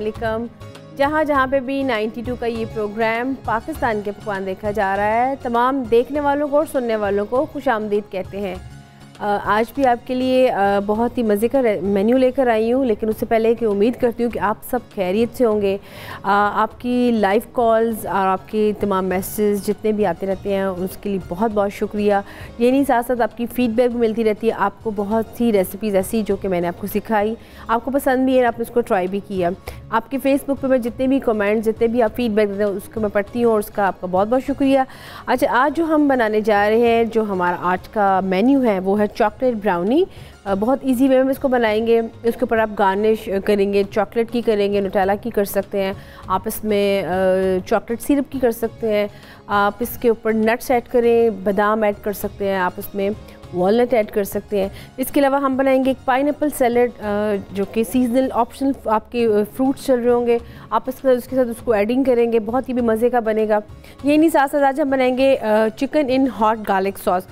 वालेकुम। जहाँ जहाँ पे भी 92 का ये प्रोग्राम पाकिस्तान के पकवान देखा जा रहा है, तमाम देखने वालों को और सुनने वालों को खुशामदीद कहते हैं। आज भी आपके लिए बहुत ही मज़े का मेन्यू लेकर आई हूँ, लेकिन उससे पहले कि उम्मीद करती हूँ कि आप सब खैरियत से होंगे। आपकी लाइव कॉल्स और आपके तमाम मैसेज जितने भी आते रहते हैं उसके लिए बहुत बहुत शुक्रिया। ये नहीं, साथ साथ आपकी फ़ीडबैक भी मिलती रहती है। आपको बहुत सी रेसिपीज़ ऐसी जो कि मैंने आपको सिखाई, आपको पसंद भी है, आपने उसको ट्राई भी किया। आपके फेसबुक पे मैं जितने भी कमेंट्स, जितने भी आप फीडबैक देते हैं उसको मैं पढ़ती हूँ और उसका आपका बहुत बहुत शुक्रिया। अच्छा, आज जो हम बनाने जा रहे हैं, जो हमारा आज का मेन्यू है वो है चॉकलेट ब्राउनी। बहुत इजी वे में इसको बनाएंगे। इसके ऊपर आप गार्निश करेंगे, चॉकलेट की करेंगे, नुटेला की कर सकते हैं, आप इसमें चॉकलेट सिरप की कर सकते हैं, आप इसके ऊपर नट्स ऐड करें, बादाम ऐड कर सकते हैं, आप इसमें वॉलनट ऐड कर सकते हैं। इसके अलावा हम बनाएंगे एक पाइनएप्पल सैलड, जो कि सीजनल ऑप्शनल आपके फ्रूट्स चल रहे होंगे, आप उसके साथ उसको एडिंग करेंगे, बहुत ही भी मज़े का बनेगा। ये नहीं, साथ साथ आज हम बनाएंगे chicken in hot garlic sauce.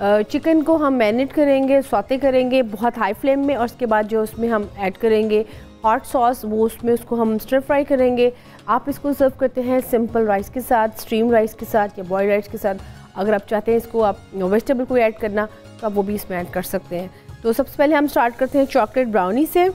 Chicken को हम मैरिनेट करेंगे, सौते करेंगे बहुत हाई फ्लेम में, और उसके बाद जो उसमें हम ऐड करेंगे हॉट सॉस, वो उसमें उसको हम स्टर फ्राई करेंगे। आप इसको सर्व करते हैं सिंपल राइस के साथ, स्ट्रीम राइस के साथ या बॉयल्ड राइस के साथ। अगर आप चाहते हैं इसको आप वेजिटेबल को ऐड करना तो आप वो भी इसमें ऐड कर सकते हैं। तो सबसे पहले हम स्टार्ट करते हैं चॉकलेट ब्राउनी से।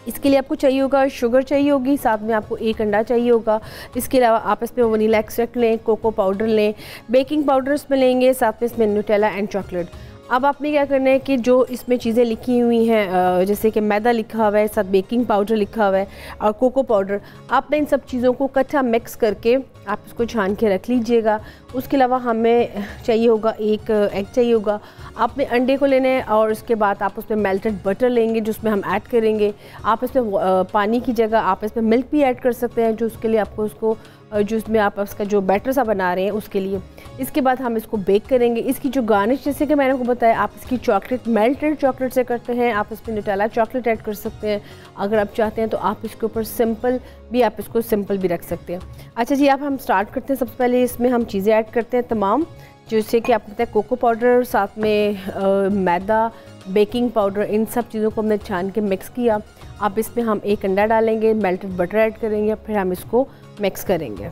इसके लिए आपको चाहिए होगा शुगर चाहिए होगी, साथ में आपको एक अंडा चाहिए होगा। इसके अलावा आप इसमें वनीला एक्सट्रैक्ट लें, कोको पाउडर लें, बेकिंग पाउडर इसमें लेंगे, साथ में इसमें न्यूटेला एंड चॉकलेट। अब आपने क्या करना है कि जो इसमें चीज़ें लिखी हुई हैं, जैसे कि मैदा लिखा हुआ है, साथ बेकिंग पाउडर लिखा हुआ है और कोको पाउडर, आपने इन सब चीज़ों को इकट्ठा मिक्स करके आप इसको छान के रख लीजिएगा। उसके अलावा हमें चाहिए होगा एक एग चाहिए होगा। आपने अंडे को लेना है और उसके बाद आप उसमें मेल्टेड बटर लेंगे जो उसमें हम ऐड करेंगे। आप इसमें पानी की जगह आप इसमें मिल्क भी ऐड कर सकते हैं, जो उसके लिए आपको उसको जो उसमें आप उसका जो बैटर सा बना रहे हैं उसके लिए। इसके बाद हम इसको बेक करेंगे। इसकी जो गार्निश, जैसे कि मैंने आपको बताया, आप इसकी चॉकलेट मेल्टेड चॉकलेट से करते हैं, आप इसमें न्यूटेला चॉकलेट ऐड कर सकते हैं। अगर आप चाहते हैं तो आप इसके ऊपर सिंपल भी, आप इसको सिंपल भी रख सकते हैं। अच्छा जी, अब हम स्टार्ट करते हैं। सबसे पहले इसमें हम चीज़ें ऐड करते हैं तमाम, जैसे कि आपको पता है कोको पाउडर, साथ में मैदा, बेकिंग पाउडर, इन सब चीज़ों को हमने छान के मिक्स किया। अब इसमें हम एक अंडा डालेंगे, मेल्टेड बटर ऐड करेंगे, फिर हम इसको मिक्स करेंगे।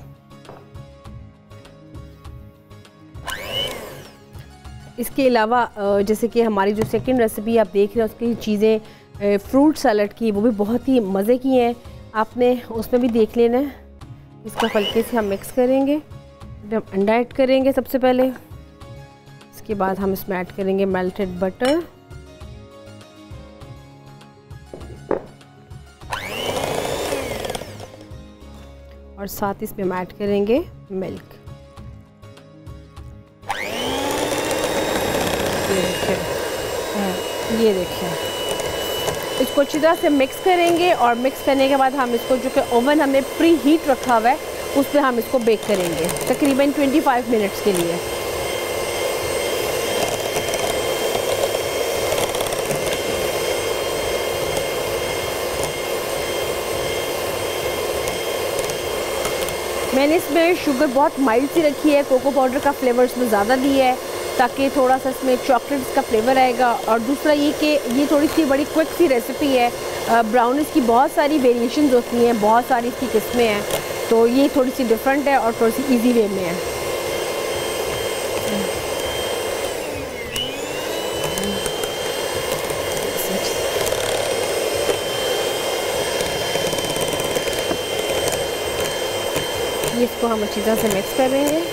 इसके अलावा जैसे कि हमारी जो सेकंड रेसिपी आप देख रहे हैं उसकी चीज़ें फ्रूट सैलड की, वो भी बहुत ही मज़े की हैं, आपने उसमें भी देख लेना है। इसको हल्के से हम मिक्स करेंगे, हम अंडा ऐड करेंगे सबसे पहले, इसके बाद हम इसमें ऐड करेंगे मेल्टेड बटर, और साथ इसमें हम ऐड करेंगे मिल्क। ये देखिए, इसको अच्छी तरह से मिक्स करेंगे और मिक्स करने के बाद हम इसको, जो कि ओवन हमने प्री हीट रखा हुआ है, उस पर हम इसको बेक करेंगे तकरीबन 25 मिनट्स के लिए। मैंने इसमें शुगर बहुत माइल्ड सी रखी है, कोको पाउडर का फ्लेवर इसमें ज़्यादा दिया है ताकि थोड़ा सा इसमें चॉकलेट्स का फ्लेवर आएगा। और दूसरा ये कि ये थोड़ी सी बड़ी क्विक सी रेसिपी है। ब्राउनीज़ की बहुत सारी वेरिएशंस होती हैं, बहुत सारी इसकी किस्में हैं, तो ये थोड़ी सी डिफरेंट है और थोड़ी सी इजी वे में है। ये इसको हम अच्छी तरह से मिक्स करेंगे।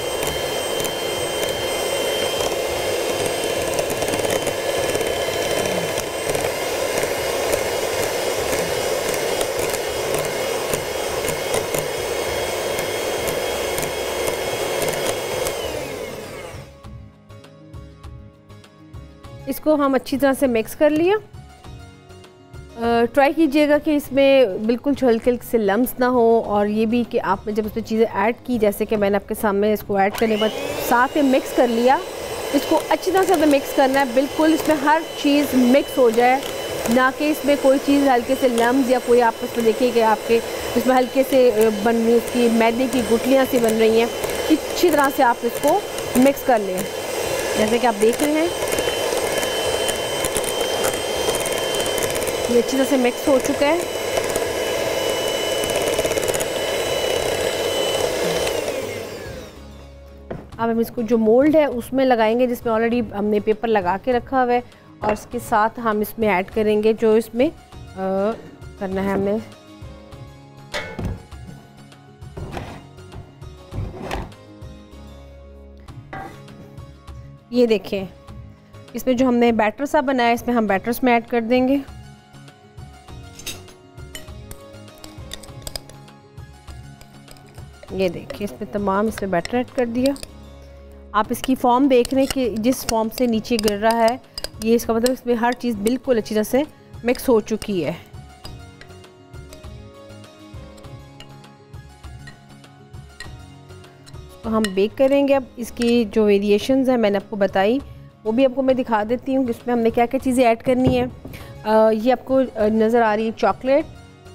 इसको हम अच्छी तरह से मिक्स कर लिया। ट्राई कीजिएगा कि इसमें बिल्कुल हल्के हल्के से लम्स ना हो, और ये भी कि आपने जब इसमें चीज़ें ऐड की, जैसे कि मैंने आपके सामने इसको ऐड करने के बाद साथ में मिक्स कर लिया, इसको अच्छी तरह से मिक्स करना है, बिल्कुल इसमें हर चीज़ मिक्स हो जाए, ना कि इसमें कोई चीज़ हल्के से लम्स या कोई आप इसमें देखिए कि आपके इसमें हल्के से बन रही, उसकी मैदे की गुठलियाँ सी बन रही हैं। अच्छी तरह से आप इसको मिक्स कर लें, जैसे कि आप देख रहे हैं ये अच्छी तरह से मिक्स हो चुका है। अब हम इसको जो मोल्ड है उसमें लगाएंगे, जिसमें ऑलरेडी हमने पेपर लगा के रखा हुआ है, और इसके साथ हम इसमें ऐड करेंगे जो इसमें करना है हमें। ये देखें, इसमें जो हमने बैटर सा बनाया है इसमें हम बैटर्स में ऐड कर देंगे। ये देखिए इसमें तमाम इसमें बैटर ऐड कर दिया। आप इसकी फॉर्म देख रहे हैं कि जिस फॉर्म से नीचे गिर रहा है, ये इसका मतलब इसमें हर चीज़ बिल्कुल अच्छी तरह से मिक्स हो चुकी है। तो हम बेक करेंगे। अब इसकी जो वेरिएशंस हैं मैंने आपको बताई, वो भी आपको मैं दिखा देती हूँ कि इसमें हमने क्या क्या चीज़ें ऐड करनी है। ये आपको नज़र आ रही है चॉकलेट,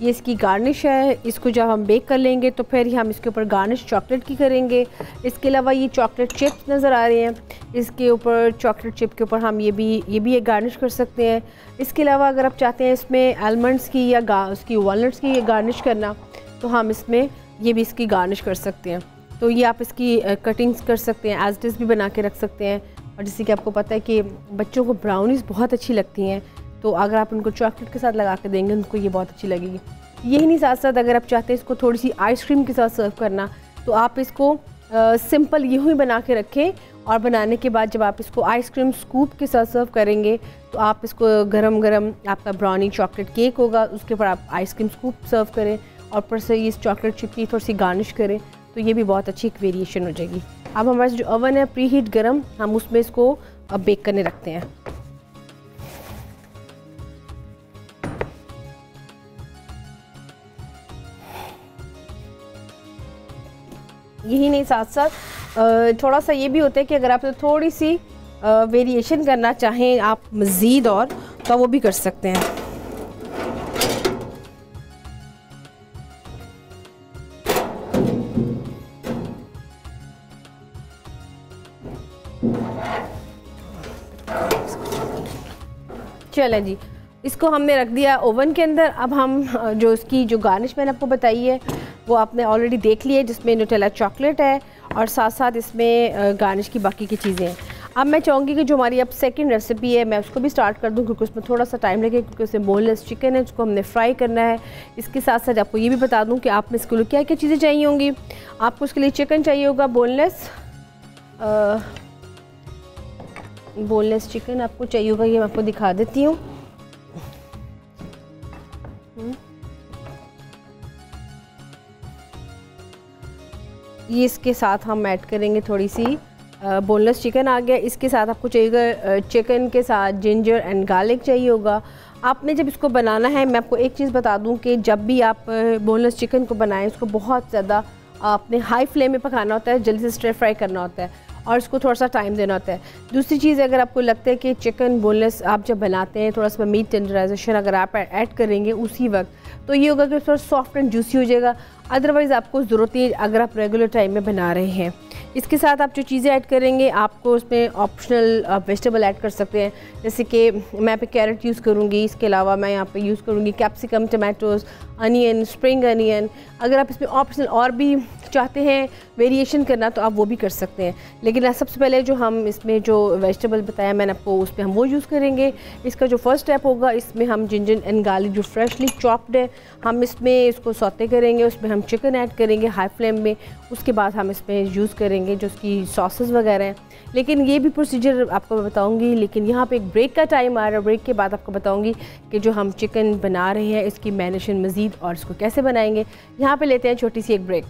ये इसकी गार्निश है। इसको जब हम बेक कर लेंगे तो फिर हम इसके ऊपर गार्निश चॉकलेट की करेंगे। इसके अलावा ये चॉकलेट चिप्स नज़र आ रहे हैं, इसके ऊपर चॉकलेट चिप के ऊपर हम ये भी एक गार्निश कर सकते हैं। इसके अलावा अगर आप चाहते हैं इसमें आलमंड्स की या उसकी वॉलनट्स की गार्निश करना, तो हम इसमें ये भी इसकी गार्निश कर सकते हैं। तो ये आप इसकी कटिंग्स कर सकते हैं, एज इट इज़ भी बना के रख सकते हैं। और जैसे कि आपको पता है कि बच्चों को ब्राउनीज़ बहुत अच्छी लगती हैं, तो अगर आप उनको चॉकलेट के साथ लगा के देंगे उनको ये बहुत अच्छी लगेगी। यही नहीं, साथ साथ अगर आप चाहते हैं इसको थोड़ी सी आइसक्रीम के साथ सर्व करना, तो आप इसको सिंपल यूँ ही बना के रखें, और बनाने के बाद जब आप इसको आइसक्रीम स्कूप के साथ सर्व करेंगे तो आप इसको गरम गरम आपका ब्राउनी चॉकलेट केक होगा, उसके ऊपर आप आइसक्रीम स्कूप सर्व करें और ऊपर से इस चॉकलेट चिप की थोड़ी सी गार्निश करें, तो ये भी बहुत अच्छी एक वेरिएशन हो जाएगी। अब हमारा जो ओवन है प्री हीट गरम, हम उसमें इसको बेक करने रखते हैं। यही नहीं, साथ साथ थोड़ा सा ये भी होता है कि अगर आप थोड़ी सी वेरिएशन करना चाहें आप मज़ीद और, तो वो भी कर सकते हैं। चलें जी, इसको हमने रख दिया ओवन के अंदर। अब हम जो इसकी जो गार्निश मैंने आपको बताई है वो आपने ऑलरेडी देख ली है, जिसमें न्यूटेला चॉकलेट है और साथ साथ इसमें गार्निश की बाकी की चीज़ें हैं। अब मैं चाहूँगी कि जो हमारी अब सेकंड रेसिपी है मैं उसको भी स्टार्ट कर दूँ, क्योंकि उसमें थोड़ा सा टाइम लगेगा, क्योंकि उसमें बोनलेस चिकन है, उसको हमने फ्राई करना है। इसके साथ साथ आपको ये भी बता दूँ कि आप में इसके लिए क्या क्या चीज़ें चाहिए होंगी। आपको इसके लिए चिकन चाहिए होगा बोनलेस चिकन आपको चाहिए होगा, ये मैं आपको दिखा देती हूँ। ये इसके साथ हम ऐड करेंगे थोड़ी सी बोनलेस चिकन आ गया। इसके साथ आपको चाहिएगा चिकन के साथ जिंजर एंड गार्लिक चाहिए होगा। आपने जब इसको बनाना है, मैं आपको एक चीज़ बता दूं कि जब भी आप बोनलेस चिकन को बनाएं, इसको बहुत ज़्यादा आपने हाई फ्लेम में पकाना होता है, जल्दी से स्टर फ्राई करना होता है और इसको थोड़ा सा टाइम देना होता है। दूसरी चीज़, अगर आपको लगता है कि चिकन बोनलेस आप जब बनाते हैं थोड़ा सा मीट टेंडराइजेशन अगर आप ऐड करेंगे उसी वक्त, तो ये होगा कि थोड़ा सॉफ्ट एंड जूसी हो जाएगा। अदरवाइज़ आपको ज़रूरत है अगर आप रेगुलर टाइम में बना रहे हैं। इसके साथ आप जो चीज़ें ऐड करेंगे, आपको उसमें ऑप्शनल वेजिटेबल ऐड कर सकते हैं, जैसे कि मैं यहाँ पे कैरेट यूज़ करूँगी, इसके अलावा मैं यहाँ पे यूज़ करूँगी capsicum, tomatoes, onion, spring onion. अगर आप इसमें ऑप्शनल और भी चाहते हैं वेरिएशन करना तो आप वो भी कर सकते हैं, लेकिन सबसे पहले जो हम इसमें जो वेजिटेबल बताया मैंने आपको, उसमें हम वो यूज़ करेंगे। इसका जो फर्स्ट स्टेप होगा, इसमें हम जिंजर एंड गार्लिक जो फ्रेशली चॉप्ड है, हम इसमें इसको सौते करेंगे, उसमें हम चिकन ऐड करेंगे हाई फ्लेम में। उसके बाद हम इसमें यूज़ करेंगे जो उसकी सॉसेस वगैरह हैं। लेकिन ये भी प्रोसीजर आपको मैं बताऊँगी, लेकिन यहाँ पे एक ब्रेक का टाइम आ रहा है। ब्रेक के बाद आपको बताऊँगी कि जो हम चिकन बना रहे हैं इसकी मैरिनेशन मज़ीद और इसको कैसे बनाएंगे। यहाँ पे लेते हैं छोटी सी एक ब्रेक।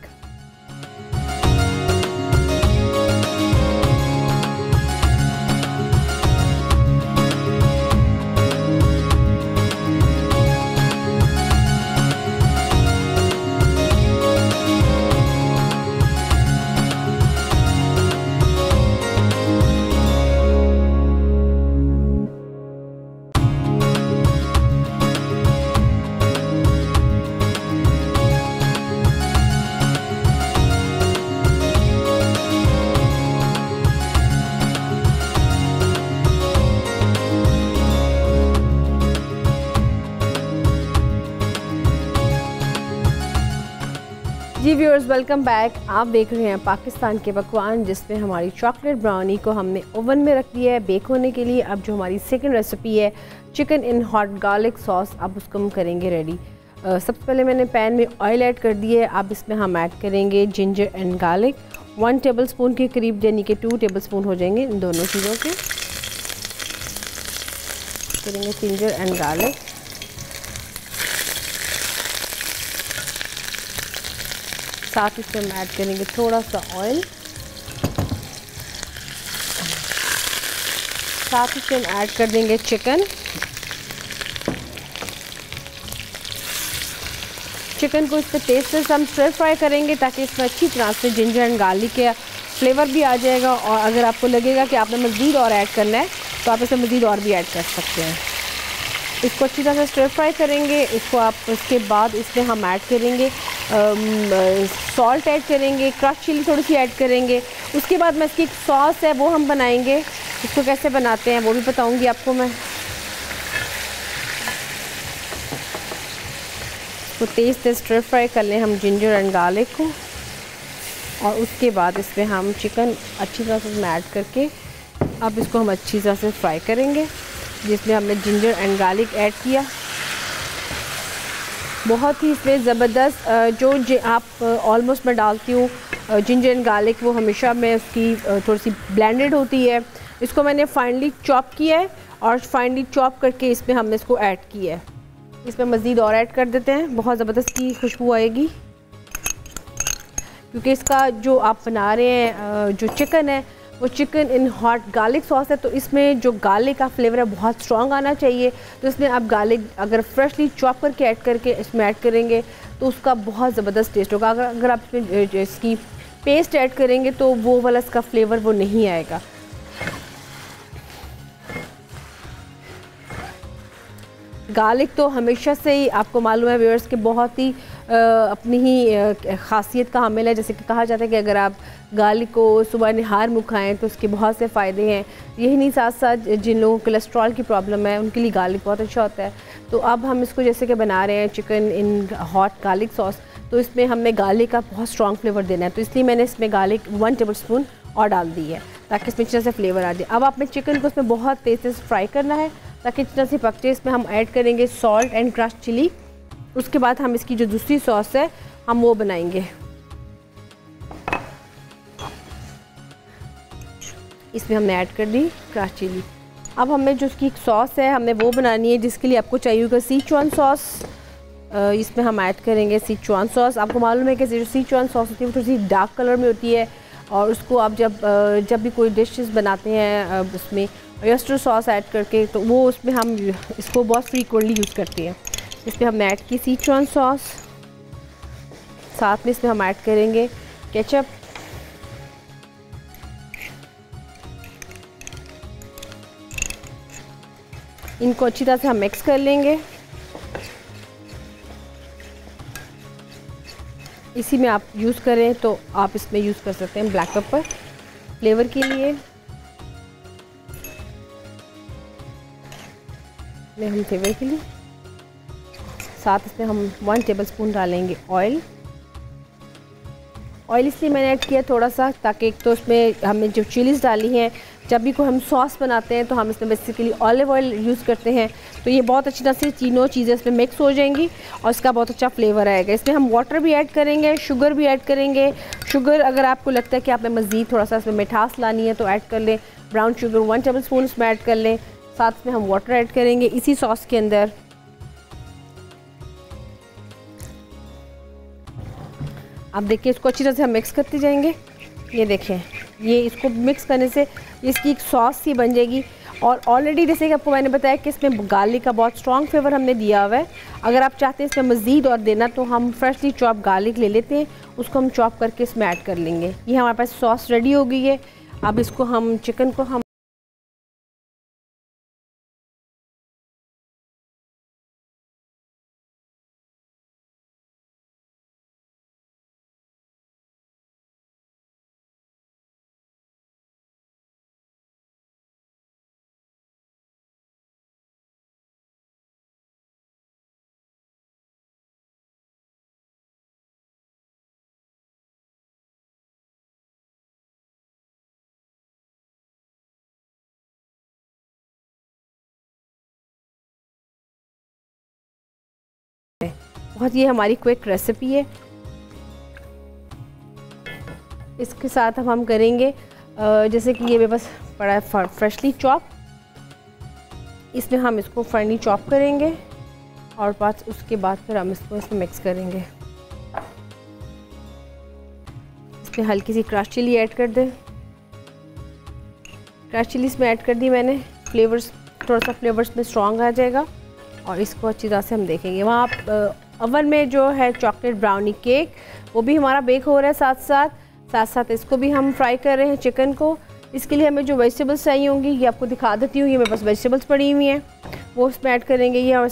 Viewers, welcome back. आप देख रहे हैं पाकिस्तान के पकवान, जिसमें हमारी चॉकलेट ब्राउनी को हमने ओवन में रख दिया है बेक होने के लिए। अब जो हमारी सेकंड रेसिपी है chicken in hot garlic sauce, अब उसको हम करेंगे रेडी। सबसे पहले मैंने पैन में ऑयल ऐड कर दिया है। अब इसमें हम ऐड करेंगे जिंजर एंड गार्लिक 1 टेबलस्पून के करीब, यानी कि 2 टेबलस्पून हो जाएंगे इन दोनों चीज़ों के। करेंगे जिंजर एंड गार्लिक। साथ इसमें हम ऐड करेंगे थोड़ा सा ऑयल। साथ इसमें हम ऐड कर देंगे चिकन। चिकन को इसमें तेज़ से हम स्टर फ्राई करेंगे ताकि इसमें अच्छी तरह से जिंजर एंड गार्लिक का फ्लेवर भी आ जाएगा। और अगर आपको लगेगा कि आपने मज़ीद और ऐड करना है तो आप इसमें मज़ीद और भी ऐड कर सकते हैं। इसको अच्छी तरह से स्टर फ्राई करेंगे। इसको आप इसके बाद इसमें हम ऐड करेंगे सॉल्ट ऐड करेंगे, क्रश चिली थोड़ी सी ऐड करेंगे। उसके बाद मैं इसकी एक सॉस है वो हम बनाएंगे। इसको कैसे बनाते हैं वो भी बताऊंगी आपको मैं। इसको तेज़ स्टर फ्राई कर लें हम जिंजर एंड गार्लिक को, और उसके बाद इसमें हम चिकन अच्छी तरह से ऐड करके अब इसको हम अच्छी तरह से फ्राई करेंगे, जिसमें हमने जिंजर एंड गार्लिक ऐड किया। बहुत ही इसमें ज़बरदस्त जो आप ऑलमोस्ट मैं डालती हूँ जिंजर एंड गार्लिक, वो हमेशा मैं उसकी थोड़ी सी ब्लेंडेड होती है। इसको मैंने फाइनली चॉप किया है और फाइनली चॉप करके इसमें हमने इसको ऐड किया है। इसमें मज़ीद और ऐड कर देते हैं, बहुत ज़बरदस्त की खुशबू आएगी, क्योंकि इसका जो आप बना रहे हैं जो चिकन है वो chicken in hot garlic sauce है, तो इसमें जो गार्लिक का फ्लेवर है बहुत स्ट्रॉन्ग आना चाहिए। तो इसमें आप गार्लिक अगर फ्रेशली चॉप करके ऐड करके इसमें ऐड करेंगे तो उसका बहुत ज़बरदस्त टेस्ट होगा। अगर आप इसमें इसकी पेस्ट ऐड करेंगे तो वो वाला इसका फ्लेवर वो नहीं आएगा। गार्लिक तो हमेशा से ही आपको मालूम है व्यूअर्स के बहुत ही अपनी ही ख़ासियत का हामिल है। जैसे कि कहा जाता है कि अगर आप गार्लिक को सुबह निहार मुँह खाएँ तो उसके बहुत से फ़ायदे हैं। यही नहीं, साथ साथ जिन लोगों को कोलेस्ट्रॉल की प्रॉब्लम है उनके लिए गार्लिक बहुत अच्छा होता है। तो अब हम इसको जैसे कि बना रहे हैं chicken in hot garlic sauce, तो इसमें हमने गार्लिक का बहुत स्ट्रॉन्ग फ्लेवर देना है, तो इसलिए मैंने इसमें गार्लिक 1 टेबलस्पून और डाल दी है ताकि इसमें अच्छे से फ्लेवर आ जाए। अब आपने चिकन को इसमें बहुत तेज़ से फ्राई करना है ताकि इतना से पक जाए। इसमें हम ऐड करेंगे सॉल्ट एंड क्रश चिली। उसके बाद हम इसकी जो दूसरी सॉस है हम वो बनाएंगे। इसमें हमने ऐड कर दी क्रश चिली। अब हमें जो उसकी सॉस है हमने वो बनानी है, जिसके लिए आपको चाहिए होगा सिचुआन सॉस। इसमें हम ऐड करेंगे सिचुआन सॉस। आपको मालूम है कि जो सिचुआन सॉस होती है वो थोड़ी सी डार्क कलर में होती है, और उसको आप जब भी कोई डिशेस बनाते हैं उसमें ऑयस्टर सॉस ऐड करके, तो वो उसमें हम इसको बहुत फ्रीक्वेंटली यूज़ करते हैं। इसमें हमने ऐड की सिचुआन सॉस। साथ में इसमें हम ऐड करेंगे केचप। इनको अच्छी तरह से हम मिक्स कर लेंगे। इसी में आप यूज़ करें तो आप इसमें यूज़ कर सकते हैं ब्लैक पेपर फ्लेवर के लिए। हम फ्लेवर के लिए साथ इसमें हम 1 टेबलस्पून डालेंगे ऑयल। ऑयल इसलिए मैंने ऐड किया थोड़ा सा, ताकि एक तो इसमें हमने जो चिलीज़ डाली हैं, जब भी कोई हम सॉस बनाते हैं तो हम इसमें बेसिकली ऑलिव ऑयल यूज़ करते हैं, तो ये बहुत अच्छी तरह से तीनों चीज़ें इसमें मिक्स हो जाएंगी और इसका बहुत अच्छा फ्लेवर आएगा। इसमें हम वाटर भी ऐड करेंगे, शुगर भी ऐड करेंगे। शुगर अगर आपको लगता है कि आपने मज़ीद थोड़ा सा इसमें मिठास लानी है तो ऐड कर लें। ब्राउन शुगर 1 टेबलस्पून इसमें ऐड कर लें। साथ में हम वाटर ऐड करेंगे इसी सॉस के अंदर। अब देखिए इसको अच्छी तरह से हम मिक्स करते जाएंगे। ये देखें, ये इसको मिक्स करने से इसकी एक सॉस सी बन जाएगी। और ऑलरेडी जैसे कि आपको मैंने बताया कि इसमें गार्लिक का बहुत स्ट्रॉन्ग फ्लेवर हमने दिया हुआ है। अगर आप चाहते हैं इसमें मज़ीद और देना तो हम फ्रेशली चॉप गार्लिक ले लेते हैं, उसको हम चॉप करके इसमें ऐड कर लेंगे। ये हमारे पास सॉस रेडी हो गई है। अब इसको हम चिकन को हम बहुत ये हमारी क्विक रेसिपी है। इसके साथ अब हम करेंगे जैसे कि ये मेरे पास पड़ा है फ्रेशली चॉप, इसमें हम इसको फाइनली चॉप करेंगे और बाद उसके बाद फिर हम इसको इसमें मिक्स करेंगे। इसमें हल्की सी क्रश चिली ऐड कर दें। क्रश चिली इसमें ऐड कर दी मैंने, फ्लेवर्स थोड़ा सा फ्लेवर्स में स्ट्रॉन्ग आ जाएगा। और इसको अच्छी तरह से हम देखेंगे। वहाँ आप ओवन में जो है चॉकलेट ब्राउनी केक वो भी हमारा बेक हो रहा है, साथ साथ इसको भी हम फ्राई कर रहे हैं चिकन को। इसके लिए हमें जो वेजिटेबल्स चाहिए होंगी ये आपको दिखा देती हूँ। ये मेरे पास वेजिटेबल्स पड़ी हुई हैं, वो इसमें ऐड करेंगे। ये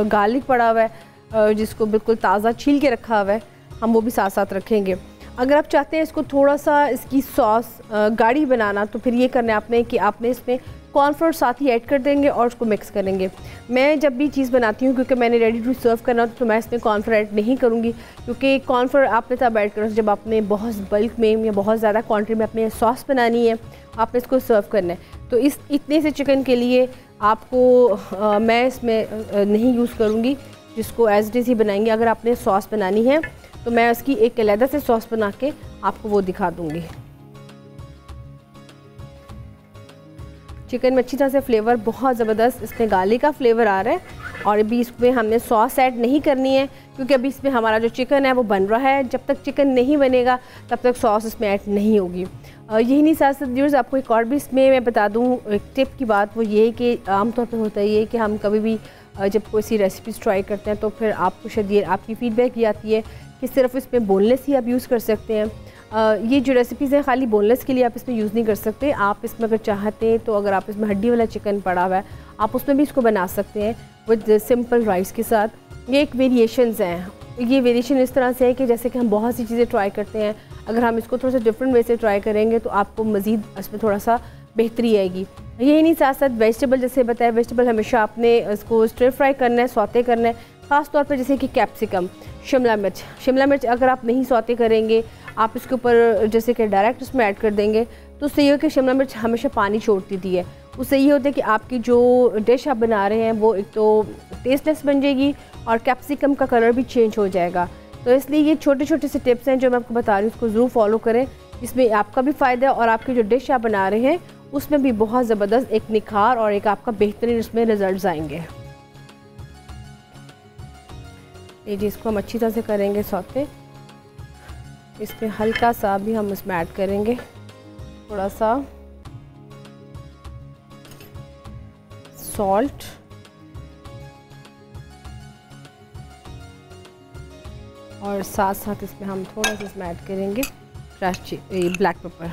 गार्लिक पड़ा हुआ है जिसको बिल्कुल ताज़ा छील के रखा हुआ है, हम वो भी साथ साथ रखेंगे। अगर आप चाहते हैं इसको थोड़ा सा इसकी सॉस गाढ़ी बनाना तो फिर ये करना है आपने कि आपने इसमें कॉर्नफ्लोर साथ ही ऐड कर देंगे और उसको मिक्स करेंगे। मैं जब भी चीज़ बनाती हूँ क्योंकि मैंने रेडी टू सर्व करना होता तो मैं इसमें कॉर्नफ्लोर ऐड नहीं करूँगी, क्योंकि कॉर्नफ्लोर आपने तब ऐड करो जब आपने बहुत बल्क में या बहुत ज़्यादा क्वांटिटी में अपने सॉस बनानी है, आपने इसको सर्व करना है। तो इस इतने से चिकन के लिए आपको मैं इसमें नहीं यूज़ करूँगी, जिसको एज इट इज़ ही बनाएंगे। अगर आपने सॉस बनानी है तो मैं उसकी एक अलग से सॉस बना के आपको वो दिखा दूँगी। चिकन में अच्छी तरह से फ्लेवर बहुत ज़बरदस्त इसमें गार्लिक का फ्लेवर आ रहा है। और अभी इसमें हमने सॉस ऐड नहीं करनी है क्योंकि अभी इसमें हमारा जो चिकन है वो बन रहा है। जब तक चिकन नहीं बनेगा तब तक सॉस इसमें ऐड नहीं होगी। यही नहीं, साथ साथ व्यूअर्स आपको एक और भी इसमें मैं बता दूँ एक टिप की बात, वो ये है कि आमतौर पर होता है ये कि हम कभी भी जब कोई सी रेसिपीज़ ट्राई करते हैं तो फिर आपको शायद ये आपकी फ़ीडबैक ये आती है कि सिर्फ इसमें बोनलेस ही आप यूज़ कर सकते हैं। ये जो रेसिपीज़ हैं खाली बोनलेस के लिए आप इसमें यूज़ नहीं कर सकते। आप इसमें अगर चाहते हैं तो अगर आप इसमें हड्डी वाला चिकन पड़ा हुआ है आप उसमें भी इसको बना सकते हैं विद सिंपल राइस के साथ। ये एक वेरिएशंस हैं। ये वेरिएशन इस तरह से है कि जैसे कि हम बहुत सी चीज़ें ट्राई करते हैं, अगर हम इसको थोड़ा सा डिफरेंट वे से ट्राई करेंगे तो आपको मज़ीद इसमें थोड़ा सा बेहतरी आएगी। यही नहीं, साथ साथ वेजिटेबल जैसे बताया, वेजिटेबल हमेशा आपने इसको स्टर फ्राई करना है, सौते करना है। ख़ास तौर पर जैसे कि कैप्सिकम, शिमला मिर्च अगर आप नहीं सौते करेंगे, आप इसके ऊपर जैसे कि डायरेक्ट उसमें ऐड कर देंगे तो उससे ये हो कि शिमला मिर्च हमेशा पानी छोड़ती है। उससे ये होता है कि आपकी जो डिश आप बना रहे हैं वो एक तो टेस्टलेस बन जाएगी और कैप्सिकम का कलर भी चेंज हो जाएगा। तो इसलिए ये छोटे छोटे से टिप्स हैं जो मैं आपको बता रही हूँ, उसको ज़रूर फॉलो करें। इसमें आपका भी फ़ायदा है और आपकी जो डिश आप बना रहे हैं उसमें भी बहुत ज़बरदस्त एक निखार और एक आपका बेहतरीन उसमें रिजल्ट आएंगे। ये जी इसको हम अच्छी तरह से करेंगे सौते। इसमें हल्का सा भी हम इसमें ऐड करेंगे थोड़ा सा सॉल्ट और साथ साथ इसमें हम थोड़ा सा इसमें ऐड करेंगे ब्लैक पेपर।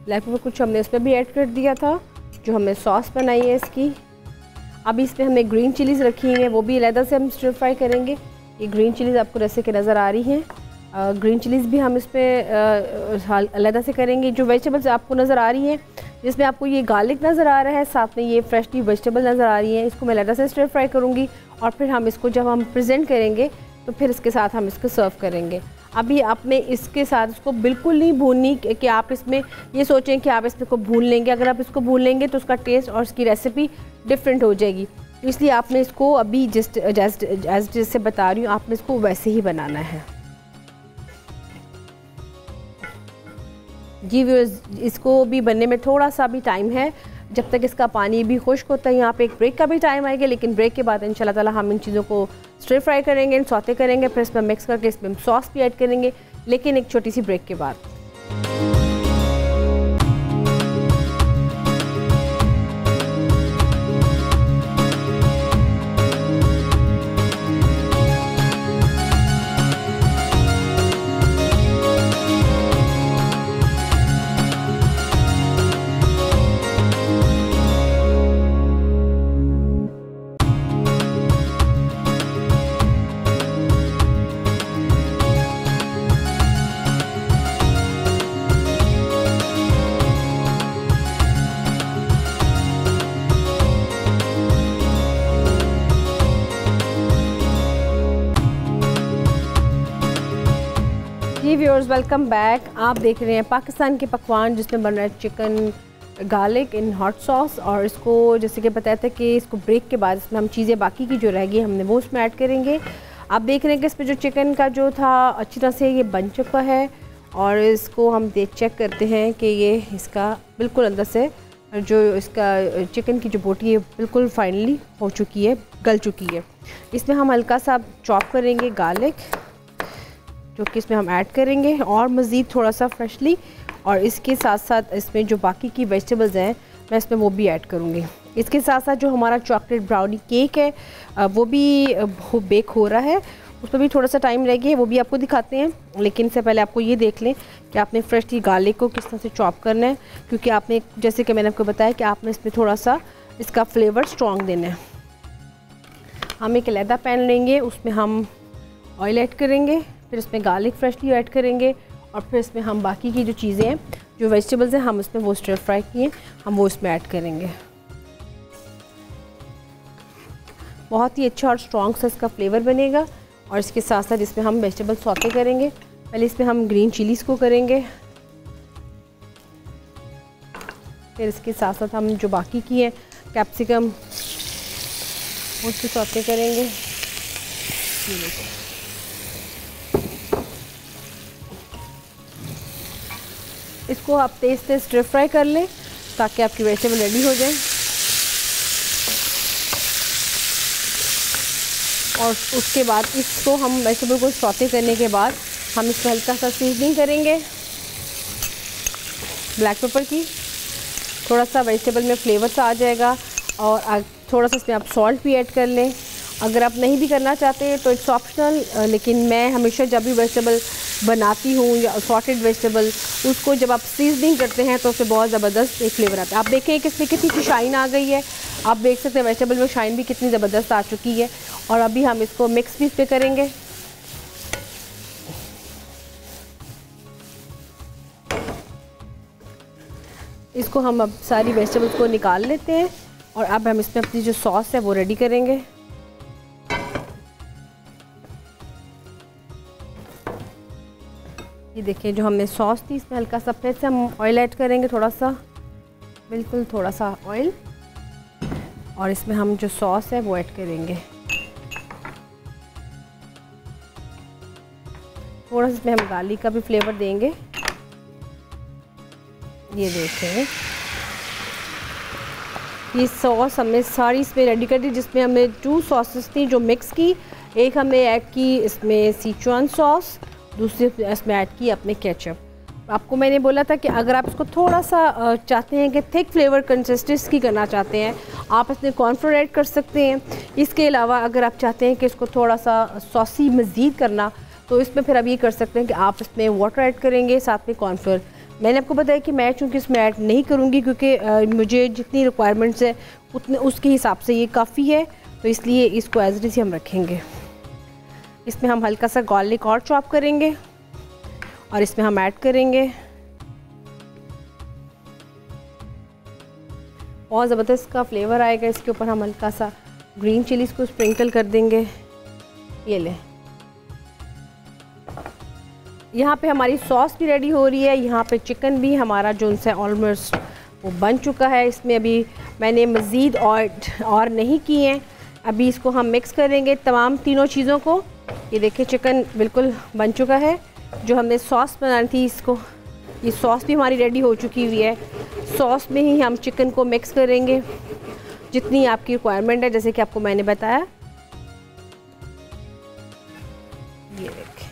ब्लैक पेपर कुछ हमने इसमें भी ऐड कर दिया था जो हमने सॉस बनाई है इसकी। अभी इसमें हमने ग्रीन चिलीज़ रखी हैं, वो भी अलग से हम स्टर फ्राई करेंगे। ये ग्रीन चिलीज़ आपको जैसे कि नज़र आ रही हैं, ग्रीन चिलीज़ भी हम इस पर अलग से करेंगे। जो वेजिटेबल्स आपको नज़र आ रही हैं जिसमें आपको ये गार्लिक नज़र आ रहा है, साथ में ये फ्रेशली वेजिटेबल नज़र आ रही हैं, इसको मैं अलग से स्टर फ्राई करूँगी और फिर हम इसको जब हम प्रेजेंट करेंगे तो फिर इसके साथ हम इसको सर्व करेंगे। अभी आपने इसके साथ इसको बिल्कुल नहीं भूननी कि आप इसमें ये सोचें कि आप इसको भून लेंगे। अगर आप इसको भून लेंगे तो उसका टेस्ट और इसकी रेसिपी डिफरेंट हो जाएगी। तो इसलिए आपने इसको अभी जैसे बता रही हूँ आपने इसको वैसे ही बनाना है। जी व्यूअर्स, इसको भी बनने में थोड़ा सा भी टाइम है, जब तक इसका पानी भी खुश्क होता है। यहाँ पे एक ब्रेक का भी टाइम आएगा, लेकिन ब्रेक के बाद इंशाल्लाह ताला हम इन चीज़ों को स्टर फ्राई करेंगे, सौते करेंगे, फिर इसमें मिक्स करके इसमें सॉस भी ऐड करेंगे, लेकिन एक छोटी सी ब्रेक के बाद। Viewers welcome back. आप देख रहे हैं पाकिस्तान के पकवान जिसमें बन रहा है chicken garlic in hot sauce, और इसको जैसे कि बताया था कि इसको ब्रेक के बाद इसमें हम चीज़ें बाकी की जो रह गई हमने वो उसमें ऐड करेंगे। आप देख रहे हैं कि इसमें जो चिकन का जो था अच्छी तरह से ये बन चुका है, और इसको हम चेक करते हैं कि ये इसका बिल्कुल अंदर से जो इसका चिकन की जो बोटी है बिल्कुल फाइनली हो चुकी है, गल चुकी है। इसमें हम हल्का सा चॉप करेंगे गार्लिक, जो कि इसमें हम ऐड करेंगे और मज़ीद थोड़ा सा फ्रेशली, और इसके साथ साथ इसमें जो बाकी की वेजिटेबल्स हैं मैं इसमें वो भी ऐड करूँगी। इसके साथ साथ जो हमारा चॉकलेट ब्राउनी केक है वो भी बेक हो रहा है, उसमें भी थोड़ा सा टाइम रह गया, वो भी आपको दिखाते हैं। लेकिन इससे पहले आपको ये देख लें कि आपने फ्रेशली गार्लिक को किस तरह से चॉप करना है, क्योंकि आपने जैसे कि मैंने आपको बताया कि आपने इसमें थोड़ा सा इसका फ्लेवर स्ट्रॉन्ग देना है। हम एक अलहदा पैन लेंगे, उसमें हम ऑयल ऐड करेंगे, फिर इसमें गार्लिक फ्रेशली ऐड करेंगे, और फिर इसमें हम बाकी की जो चीज़ें हैं, जो वेजिटेबल्स हैं हम इसमें वो स्टर फ्राई किए हम वो इसमें ऐड करेंगे। बहुत ही अच्छा और स्ट्रॉन्ग सा इसका फ्लेवर बनेगा। और इसके साथ साथ इसमें हम वेजिटेबल सौते करेंगे। पहले इसमें हम ग्रीन चिलीज़ को करेंगे, फिर इसके साथ साथ हम जो बाकी की है कैप्सिकम उसको सौते करेंगे। इसको आप तेज़ तेज़ स्टर फ्राई कर लें ताकि आपकी वेजिटेबल रेडी हो जाए। और उसके बाद इसको हम वेजिटेबल को सौते करने के बाद हम इसमें हल्का सा सीजनिंग करेंगे ब्लैक पेपर की, थोड़ा सा वेजिटेबल में फ्लेवर सा आ जाएगा। और थोड़ा सा इसमें आप सॉल्ट भी ऐड कर लें, अगर आप नहीं भी करना चाहते तो इट्स ऑप्शनल, लेकिन मैं हमेशा जब भी वेजिटेबल बनाती हूँ या सॉटेड वेजिटेबल, उसको जब आप सीजनिंग करते हैं तो उससे बहुत ज़बरदस्त एक फ्लेवर आता है। आप देखें कि इसमें कितनी शाइन आ गई है, आप देख सकते हैं वेजिटेबल में शाइन भी कितनी ज़बरदस्त आ चुकी है। और अभी हम इसको मिक्स भी इस पर करेंगे। इसको हम अब सारी वेजिटेबल्स को निकाल लेते हैं, और अब हम इसमें अपनी जो सॉस है वो रेडी करेंगे। ये देखिए जो हमने सॉस थी इसमें हल्का सा फिर से हम ऑयल ऐड करेंगे, थोड़ा सा, बिल्कुल थोड़ा सा ऑयल, और इसमें हम जो सॉस है वो ऐड करेंगे। थोड़ा सा इसमें हम गार्लिक का भी फ्लेवर देंगे। ये देखें ये सॉस हमने सारी इसमें रेडी कर दी, जिसमें हमने 2 सॉसेस थी जो मिक्स की। एक हमने ऐड की इसमें सिचुआन सॉस, दूसरी इसमें ऐड की अपने केचप। आपको मैंने बोला था कि अगर आप इसको थोड़ा सा चाहते हैं कि थिक फ्लेवर कंसिस्टेंसी करना चाहते हैं, आप इसमें कॉर्नफ्लोर ऐड कर सकते हैं। इसके अलावा अगर आप चाहते हैं कि इसको थोड़ा सा सॉसी मज़ीद करना, तो इसमें फिर आप ये कर सकते हैं कि आप इसमें वाटर ऐड करेंगे, साथ में कॉर्नफ्लोर। मैंने आपको बताया कि मैं चूँकि इसमें ऐड नहीं करूँगी, क्योंकि मुझे जितनी रिक्वायरमेंट्स है उतने उसके हिसाब से ये काफ़ी है, तो इसलिए इसको एज इट इज़ हम रखेंगे। इसमें हम हल्का सा गार्लिक और चॉप करेंगे, और इसमें हम ऐड करेंगे बहुत ज़बरदस्त का फ्लेवर आएगा। इसके ऊपर हम हल्का सा ग्रीन चिलीज़ को स्प्रिंकल कर देंगे। ये लें, यहाँ पे हमारी सॉस भी रेडी हो रही है, यहाँ पे चिकन भी हमारा जो उनसे ऑलमोस्ट वो बन चुका है। इसमें अभी मैंने मज़ीद और नहीं किए हैं। अभी इसको हम मिक्स करेंगे तमाम तीनों चीज़ों को। ये देखिए चिकन बिल्कुल बन चुका है। जो हमने सॉस बनानी थी इसको, ये सॉस भी हमारी रेडी हो चुकी हुई है। सॉस में ही हम चिकन को मिक्स करेंगे जितनी आपकी रिक्वायरमेंट है, जैसे कि आपको मैंने बताया। ये देखिए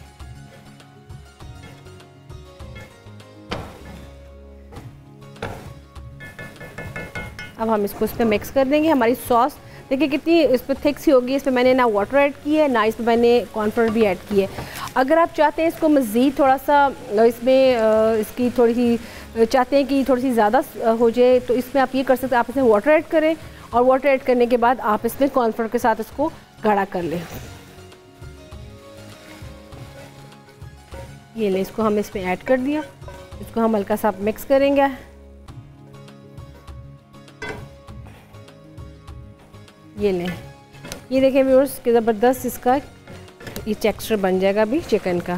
अब हम इसको इस पर मिक्स कर देंगे। हमारी सॉस देखिए कितनी इस पर थिक सी होगी। इसमें मैंने ना वाटर ऐड किया है, ना इसमें मैंने कॉर्नफ्लोर भी ऐड की है। अगर आप चाहते हैं इसको मज़ीद थोड़ा सा इसमें इसकी थोड़ी सी चाहते हैं कि थोड़ी सी ज़्यादा हो जाए, तो इसमें आप ये कर सकते हैं, आप इसमें वाटर ऐड करें, और वाटर ऐड करने के बाद आप इसमें कॉर्नफ्लोर के साथ इसको गाढ़ा कर लें। ये ले, इसको हम इसमें ऐड कर दिया। इसको हम हल्का सा मिक्स करेंगे। ये लें, ये देखें व्यूअर्स कि ज़बरदस्त इसका ये टेक्सचर बन जाएगा अभी चिकन का।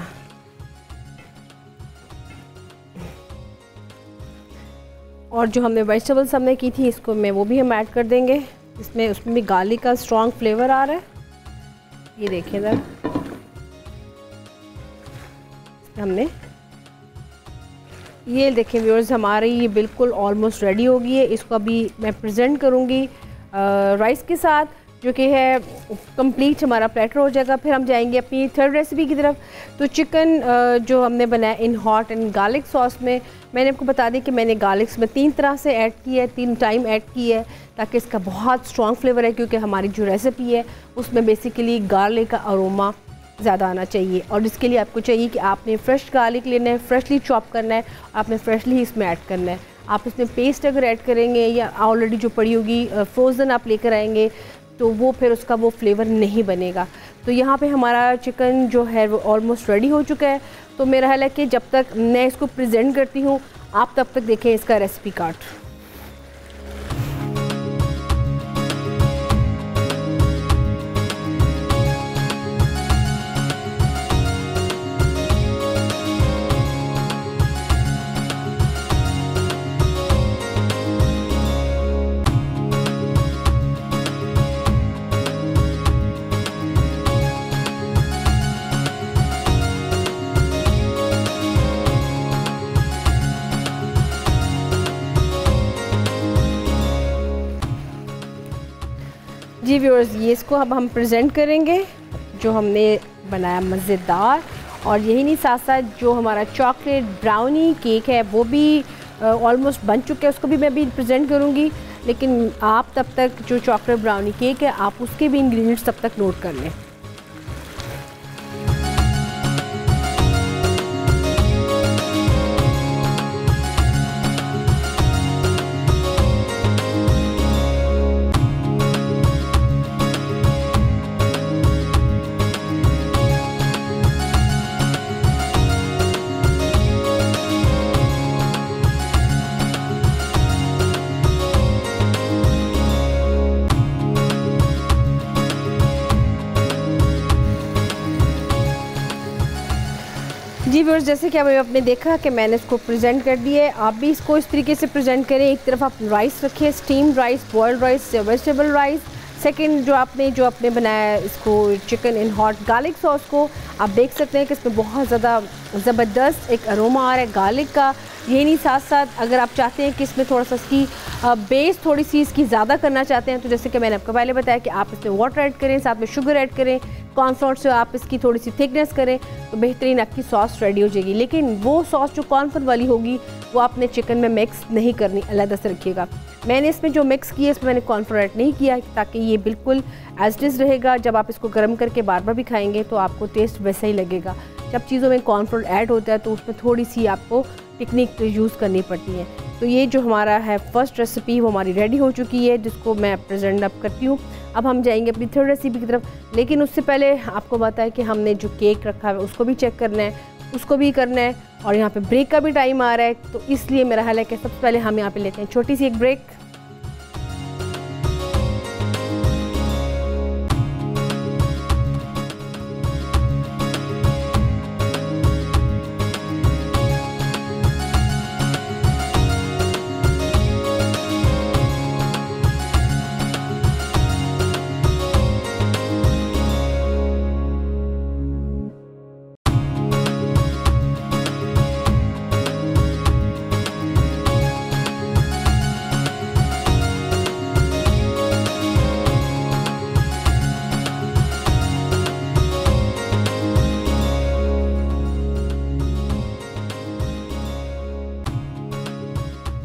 और जो हमने वेजिटेबल्स हमने की थी इसको वो भी हम ऐड कर देंगे। उसमें भी गार्लिक का स्ट्रॉन्ग फ्लेवर आ रहा है, ये देखिए ज़रा। हमने ये देखें व्यूअर्स, हमारी ये बिल्कुल ऑलमोस्ट रेडी हो गई है। इसको अभी मैं प्रेजेंट करूँगी राइस के साथ, जो कि है कंप्लीट हमारा प्लेटर हो जाएगा। फिर हम जाएंगे अपनी थर्ड रेसिपी की तरफ। तो चिकन जो हमने बनाया in hot and garlic sauce में, मैंने आपको बता दी कि मैंने गार्लिक्स में 3 तरह से ऐड किया है, 3 टाइम ऐड की है, ताकि इसका बहुत स्ट्रॉन्ग फ्लेवर है, क्योंकि हमारी जो रेसिपी है उसमें बेसिकली गार्लिक का अरोमा ज़्यादा आना चाहिए। और इसके लिए आपको चाहिए कि आपने फ्रेश गार्लिक लेना है, फ्रेशली चॉप करना है, आपने फ्रेशली ही इसमें ऐड करना है। आप इसमें पेस्ट अगर ऐड करेंगे या ऑलरेडी जो पड़ी होगी फ्रोज़न आप लेकर आएंगे, तो वो फिर उसका वो फ्लेवर नहीं बनेगा। तो यहाँ पे हमारा चिकन जो है वो ऑलमोस्ट रेडी हो चुका है। तो मेरा ख्याल है कि जब तक मैं इसको प्रेजेंट करती हूँ, आप तब तक देखें इसका रेसिपी कार्ड। जी व्यूअर्स, ये इसको अब हम प्रेजेंट करेंगे जो हमने बनाया मज़ेदार। और यही नहीं, साथ साथ जो हमारा चॉकलेट ब्राउनी केक है वो भी ऑलमोस्ट बन चुका है, उसको भी मैं अभी प्रेजेंट करूँगी। लेकिन आप तब तक जो चॉकलेट ब्राउनी केक है, आप उसके भी इंग्रेडिएंट्स तब तक नोट कर लें। जी व्यूअर्स, जैसे कि अभी आपने देखा कि मैंने इसको प्रेजेंट कर दिया है, आप भी इसको इस तरीके से प्रेजेंट करें। एक तरफ आप राइस रखें, स्टीम्ड राइस, बॉइल्ड राइस या वेजिटेबल राइस। सेकंड जो आपने बनाया इसको chicken in hot garlic sauce को, आप देख सकते हैं कि इसमें बहुत ज़्यादा ज़बरदस्त एक अरोमा आ रहा है गार्लिक का। यही नहीं, साथ साथ अगर आप चाहते हैं कि इसमें थोड़ा सा इसकी बेस थोड़ी सी इसकी ज़्यादा करना चाहते हैं, तो जैसे कि मैंने आपको पहले बताया कि आप इसमें वाटर ऐड करें, साथ में शुगर ऐड करें, कॉर्नफ्लोर से आप इसकी थोड़ी सी थिकनेस करें, तो बेहतरीन आपकी सॉस रेडी हो जाएगी। लेकिन वो सॉस जो कॉर्नफ्लोर वाली होगी वो आपने चिकन में मिक्स नहीं करनी, अलग से रखिएगा। मैंने इसमें जो मिक्स किया इसमें मैंने कॉर्नफ्लोर ऐड नहीं किया, ताकि ये बिल्कुल एज इट इज़ रहेगा। जब आप इसको गर्म करके बार बार भी खाएंगे तो आपको टेस्ट वैसा ही लगेगा। जब चीज़ों में कॉर्नफ्लोर ऐड होता है तो उसमें थोड़ी सी आपको टेक्निक यूज़ करनी पड़ती है। तो ये जो हमारा है फर्स्ट रेसिपी वो हमारी रेडी हो चुकी है, जिसको मैं प्रेजेंट अप करती हूँ। अब हम जाएंगे अपनी थर्ड रेसिपी की तरफ, लेकिन उससे पहले आपको बताया कि हमने जो केक रखा है उसको भी चेक करना है, उसको भी करना है। और यहाँ पे ब्रेक का भी टाइम आ रहा है, तो इसलिए मेरा ख्याल है कि सबसे पहले हम यहाँ पे लेते हैं छोटी सी एक ब्रेक।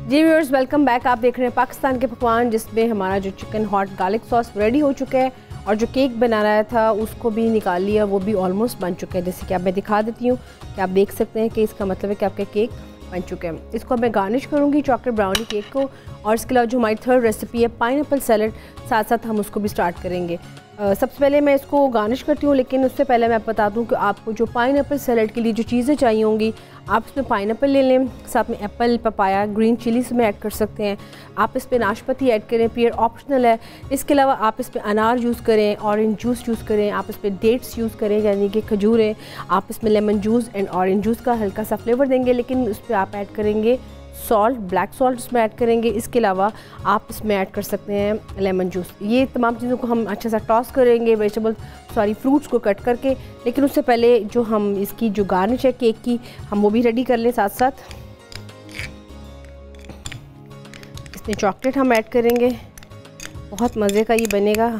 जी व्यूअर्स, वेलकम बैक। आप देख रहे हैं पाकिस्तान के पकवान, जिसमें हमारा जो chicken hot garlic sauce ready हो चुका है और जो केक बनाया था उसको भी निकाल लिया, वो भी ऑलमोस्ट बन चुका है। जैसे कि आप मैं दिखा देती हूँ कि आप देख सकते हैं कि इसका मतलब है कि आपके केक बन चुके हैं। इसको मैं गार्निश करूँगी चॉकलेट ब्राउनी केक को, और इसके अलावा जो हमारी थर्ड रेसिपी है पाइनएप्पल सैलड, साथ साथ हम उसको भी स्टार्ट करेंगे। सबसे पहले मैं इसको गार्निश करती हूँ, लेकिन उससे पहले मैं बता दूँ कि आपको जो पाइनएप्पल सैलड के लिए जो चीज़ें चाहिए होंगी, आप इसमें पाइनएप्पल ले लें, साथ में एप्पल, पपाया, ग्रीन चिलीज में ऐड कर सकते हैं। आप इस पर नाशपाती ऐड करें, पीयर ऑप्शनल है। इसके अलावा आप इस पर अनार यूज़ करें, ऑरेंज जूस यूज़ करें, आप इस पर डेट्स यूज़ करें यानी कि खजूरें। आप इसमें lemon juice and orange juice का हल्का सा फ्लेवर देंगे, लेकिन उस पर आप ऐड करेंगे सॉल्ट, ब्लैक सॉल्ट इसमें ऐड करेंगे। इसके अलावा आप इसमें ऐड कर सकते हैं लेमन जूस। ये तमाम चीज़ों को हम अच्छे से टॉस करेंगे, फ्रूट्स को कट करके। लेकिन उससे पहले जो हम इसकी जो गार्निश है केक की, हम वो भी रेडी कर लें साथ साथ। इसमें चॉकलेट हम ऐड करेंगे, बहुत मज़े का ये बनेगा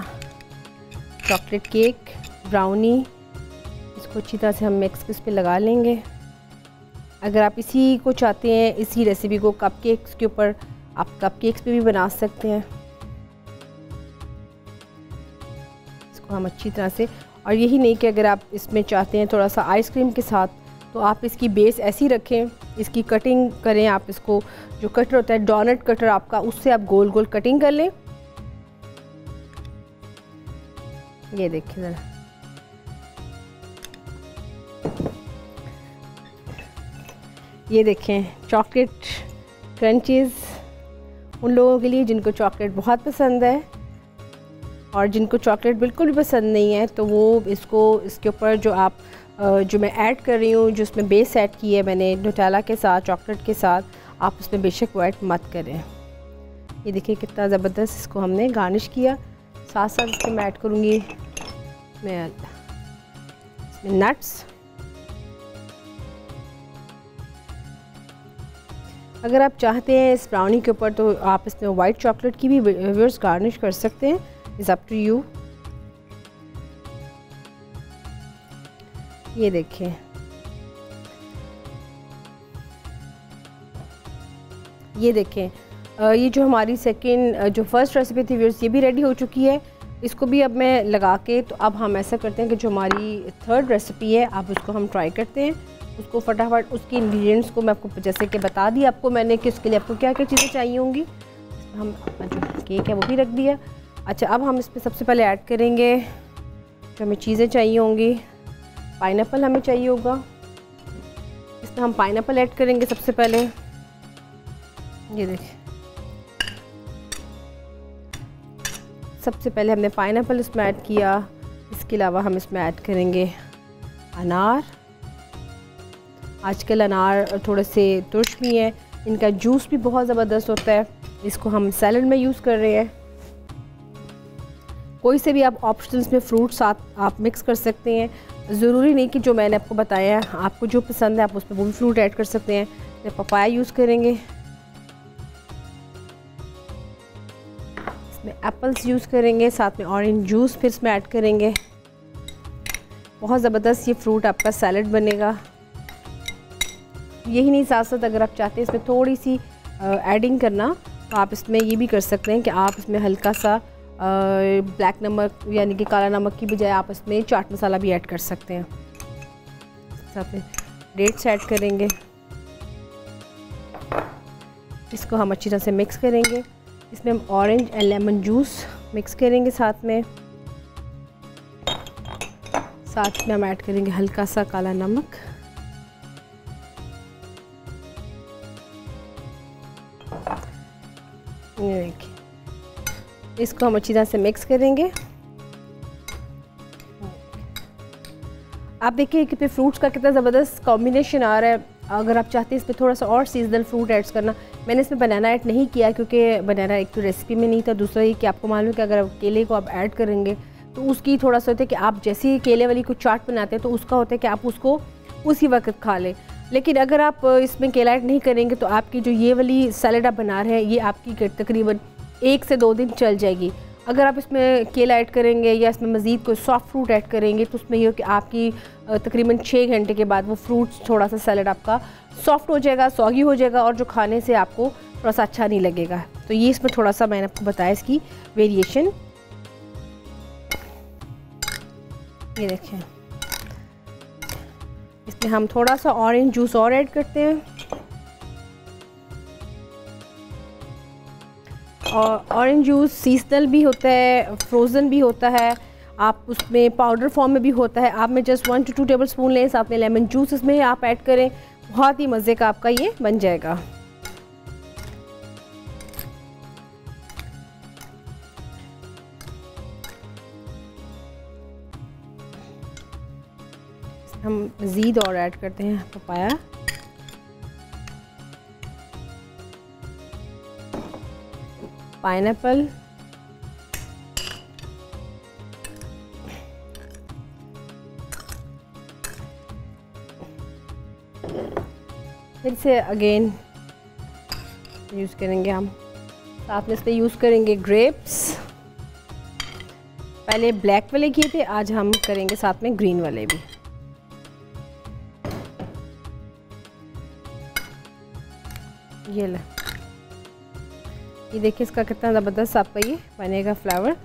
चॉकलेट केक, ब्राउनी। इसको अच्छी तरह से हम मिक्स इस पे लगा लेंगे। अगर आप इसी को चाहते हैं, इसी रेसिपी को कपकेक्स के ऊपर, आप कपकेक्स पे भी बना सकते हैं। इसको हम अच्छी तरह से, और यही नहीं कि अगर आप इसमें चाहते हैं थोड़ा सा आइसक्रीम के साथ, तो आप इसकी बेस ऐसी रखें, इसकी कटिंग करें। आप इसको जो कटर होता है डोनट कटर आपका, उससे आप गोल गोल कटिंग कर लें। ये देखिए ज़रा, ये देखें चॉकलेट क्रंचीज़ उन लोगों के लिए जिनको चॉकलेट बहुत पसंद है, और जिनको चॉकलेट बिल्कुल भी पसंद नहीं है तो वो इसके ऊपर जो मैं ऐड कर रही हूँ, जो इसमें बेस ऐड की है मैंने न्यूटेला के साथ, चॉकलेट के साथ, आप उसमें बेशक वो ऐड मत करें। ये देखिए कितना ज़बरदस्त इसको हमने गार्निश किया। साथ साथ इसमें मैं ऐड करूँगी मैं इसमें नट्स। अगर आप चाहते हैं इस ब्राउनी के ऊपर तो आप इसमें वाइट चॉकलेट की भी व्यूअर्स गार्निश कर सकते हैं, इज़ अप टू यू। ये देखें, ये देखें, ये जो हमारी जो फर्स्ट रेसिपी थी व्यूअर्स, ये भी रेडी हो चुकी है। इसको भी अब मैं लगा के, तो अब हम ऐसा करते हैं कि जो हमारी थर्ड रेसिपी है, अब उसको हम ट्राई करते हैं। उसको फटाफट उसके इंग्रेडिएंट्स को मैं आपको जैसे कि बता दी आपको मैंने कि उसके लिए आपको क्या क्या चीज़ें चाहिए होंगी। हम अपना जो केक है वो भी रख दिया। अच्छा, अब हम इसमें सबसे पहले ऐड करेंगे जो हमें चीज़ें चाहिए होंगी। पाइनएप्पल हमें चाहिए होगा, इसमें हम पाइनएप्पल ऐड करेंगे सबसे पहले। ये देखिए, सबसे पहले हमने पाइनएप्पल इसमें ऐड किया। इसके अलावा हम इसमें ऐड करेंगे अनार। आजकल अनार थोड़े से तुर्श भी हैं, इनका जूस भी बहुत ज़बरदस्त होता है। इसको हम सैलड में यूज़ कर रहे हैं। कोई से भी आप ऑप्शंस में फ्रूट साथ आप मिक्स कर सकते हैं। ज़रूरी नहीं कि जो मैंने आपको बताया है, आपको जो पसंद है आप उसमें वो भी फ्रूट ऐड कर सकते हैं। पपाया यूज़ करेंगे, इसमें एप्पल्स यूज़ करेंगे, साथ में ऑरेंज जूस फिर इसमें ऐड करेंगे। बहुत ज़बरदस्त ये फ्रूट आपका सैलड बनेगा। यही नहीं, साथ साथ अगर आप चाहते हैं इसमें थोड़ी सी एडिंग करना, तो आप इसमें ये भी कर सकते हैं कि आप इसमें हल्का सा ब्लैक नमक यानी कि काला नमक की बजाय आप इसमें चाट मसाला भी ऐड कर सकते हैं। साथ में डेट्स ऐड करेंगे। इसको हम अच्छी तरह से मिक्स करेंगे। इसमें हम orange and lemon juice mix करेंगे साथ में हम ऐड करेंगे हल्का सा काला नमक। ये देखिए, इसको हम अच्छी तरह से मिक्स करेंगे। आप देखिए कि फ्रूट्स का कितना ज़बरदस्त कॉम्बिनेशन आ रहा है। अगर आप चाहते हैं इसमें थोड़ा सा और सीजनल फ्रूट ऐड करना, मैंने इसमें बनाना ऐड नहीं किया क्योंकि बनाना एक तो रेसिपी में नहीं था, दूसरा ये कि आपको मालूम है कि अगर आप केले को आप ऐड करेंगे तो उसकी थोड़ा सा होता है कि आप जैसे ही केले वाली कुछ चाट बनाते हैं तो उसका होता है कि आप उसको उसी वक्त खा लें। लेकिन अगर आप इसमें केला ऐड नहीं करेंगे तो आपकी जो ये वाली सैलड आप बना रहे हैं ये आपकी तकरीबन 1 से 2 दिन चल जाएगी। अगर आप इसमें केला ऐड करेंगे या इसमें मज़ीद कोई सॉफ्ट फ्रूट ऐड करेंगे तो उसमें ये हो कि आपकी तकरीबन 6 घंटे के बाद वो फ्रूट्स थोड़ा सा सैलड आपका सॉफ्ट हो जाएगा, सॉगी हो जाएगा, और जो खाने से आपको थोड़ा सा अच्छा नहीं लगेगा। तो ये इसमें थोड़ा सा मैंने आपको बताया इसकी वेरिएशन। ये देखें, इसमें हम थोड़ा सा ऑरेंज जूस और ऐड करते हैं। और ऑरेंज जूस सीजनल भी होता है, फ्रोज़न भी होता है, आप उसमें पाउडर फॉर्म में भी होता है। आप में जस्ट 1 to 2 टेबल स्पून लें, साथ में लेमन जूस इसमें आप ऐड करें, बहुत ही मज़े का आपका ये बन जाएगा। हम मज़ीद और ऐड करते हैं पपाया। पाइनएप्पल, फिर से अगेन यूज़ करेंगे हम, साथ में इस पर यूज़ करेंगे ग्रेप्स। पहले ब्लैक वाले किए थे, आज हम करेंगे साथ में ग्रीन वाले भी। ये ले, ये देखिए इसका कितना ज़बरदस्त आपका ये बनेगा फ्लावर।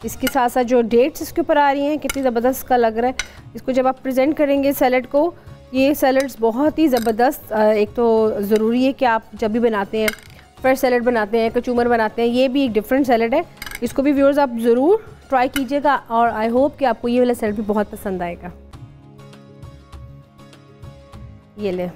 इसके साथ साथ जो डेट्स इसके ऊपर आ रही हैं कितनी ज़बरदस्त का लग रहा है। इसको जब आप प्रेजेंट करेंगे सैलड को, ये सैलड्स बहुत ही ज़बरदस्त, एक तो ज़रूरी है कि आप जब भी बनाते हैं, फ्रेश सैलड बनाते हैं, कचूमर बनाते हैं, ये भी एक डिफरेंट सैलड है। इसको भी व्यूअर्स आप ज़रूर ट्राई कीजिएगा और आई होप कि आपको ये वाला सैलड भी बहुत पसंद आएगा। ये ले,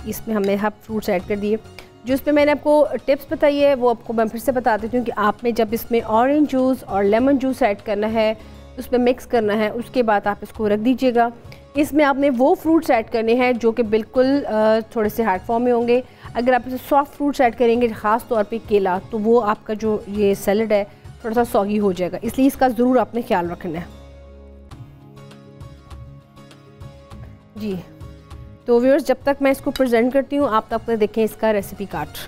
इसमें हमने हाफ फ्रूट्स ऐड कर दिए। जो इसमें मैंने आपको टिप्स बताई है वो आपको मैं फिर से बता देती हूँ कि आपने जब इसमें ऑरेंज जूस और लेमन जूस ऐड करना है, उसमें मिक्स करना है, उसके बाद आप इसको रख दीजिएगा। इसमें आपने वो फ्रूट्स ऐड करने हैं जो कि बिल्कुल थोड़े से हार्ड फॉर्म में होंगे। अगर आप इसे सॉफ्ट फ्रूट्स ऐड करेंगे, ख़ास तौर पे केला, तो वो आपका जो ये सैलड है थोड़ा सा सॉगी हो जाएगा, इसलिए इसका ज़रूर आपने ख्याल रखना है जी। तो व्यूअर्स जब तक मैं इसको प्रेजेंट करती हूँ आप तब तक देखें इसका रेसिपी कार्ड।